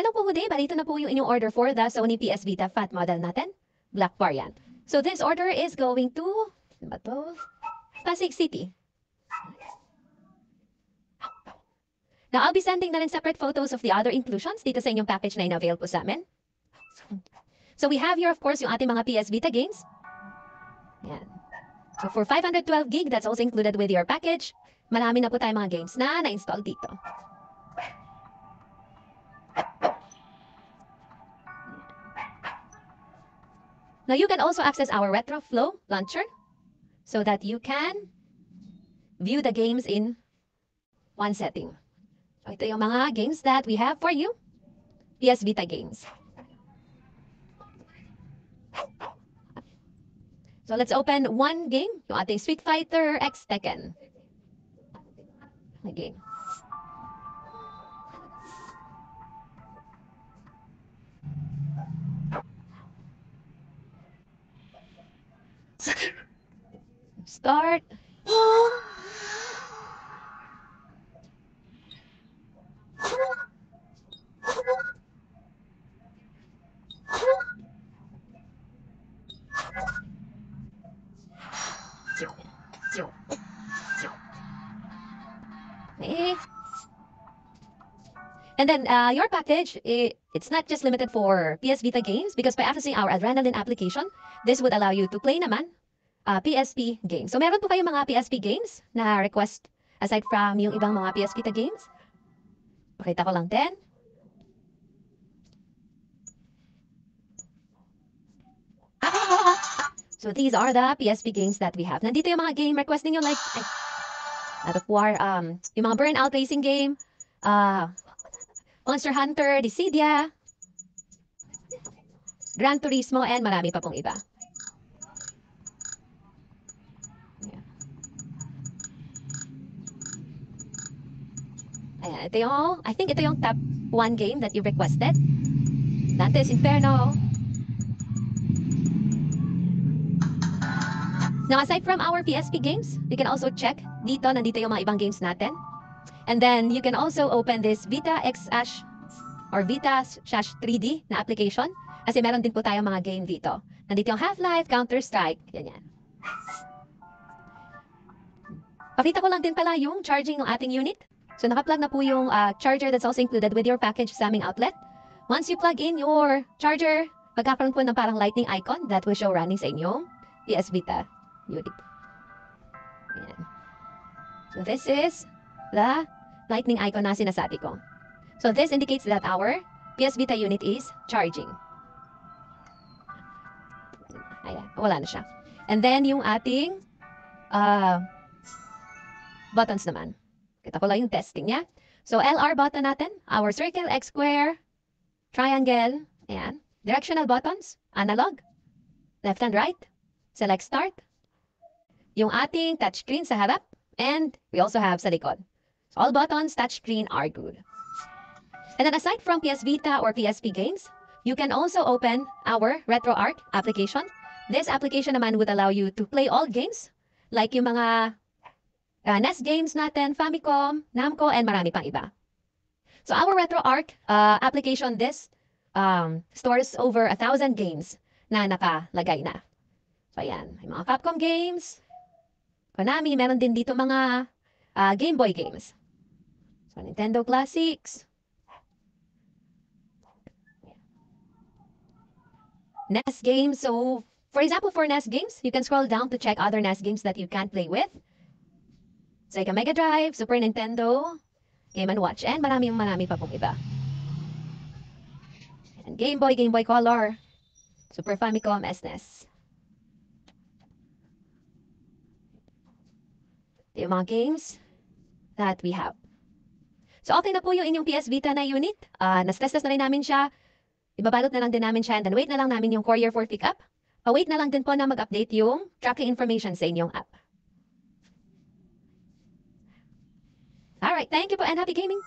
Hello po today, balito na po yung inyong order for the Sony PS Vita Fat model natin, black variant. So this order is going to, ano ba to? Pasig City. Now I'll be sending na rin separate photos of the other inclusions dito sa inyong package na in-avail po sa amin. So we have here of course yung ating mga PS Vita games. Yan. So for 512 gig, that's also included with your package. Marami na po tayong mga games na na-install dito. Now you can also access our RetroFlow launcher so that you can view the games in one setting. So ito yung mga games that we have for you. PS Vita games. So let's open one game, yung ating Street Fighter X Tekken. Game. Start. And then your package, it's not just limited for PS Vita games because by accessing our Adrenaline application, this would allow you to play naman PSP games. So meron po kayong mga PSP games na request aside from yung ibang mga PS Vita games. Pakita ko lang din. So these are the PSP games that we have. Nandito yung mga game request ninyo like out of war, yung mga Burnout racing game, Monster Hunter, Dissidia, Gran Turismo, and marami pa pong iba. Ayan, ito yung, I think ito yung top 1 game that you requested. Dante's Inferno. Now, aside from our PSP games, you can also check dito, nandito yung mga ibang games natin. And then, you can also open this Vita X or Vita 3D na application. Kasi meron din po tayong mga game dito. Nandito yung Half-Life, Counter-Strike, ganyan. Pakita ko lang din pala yung charging ng ating unit. So, naka-plug na po yung charger that's also included with your package sa aming outlet. Once you plug in your charger, magkakaroon po ng parang lightning icon that will show running sa inyong PS Vita unit. Ayan. So, this is the lightning icon na sinasabi ko. So this indicates that our PS Vita unit is charging. Ayan, wala na siya. And then yung ating buttons naman. Kita ko lang yung testing niya. So LR button natin, our circle, X square, triangle, ayan. Directional buttons, analog, left and right, select start. Yung ating touchscreen sa harap, and we also have sa likod. So all buttons, touchscreen are good. And then aside from PS Vita or PSP games, you can also open our RetroArch application. This application naman would allow you to play all games, like yung mga NES games natin, Famicom, Namco, and marami pang iba. So our RetroArch application, this stores over 1,000 games na nakalagay na. So ayan, may mga Capcom games, Konami, meron din dito mga Game Boy games. So, Nintendo Classics. NES games. So, for example, for NES games, you can scroll down to check other NES games that you can play with. Sega Mega Drive, Super Nintendo, Game & Watch, and marami pa pong iba. And Game Boy Color, Super Famicom, SNES. Yung mga games that we have. So, okay na po yung inyong PS Vita na unit. Na-stress test na rin namin siya. Ibabalot na lang din namin siya and then wait na lang namin yung courier for pickup. Wait na lang din po na mag-update yung tracking information sa inyong app. Alright, thank you po and happy gaming!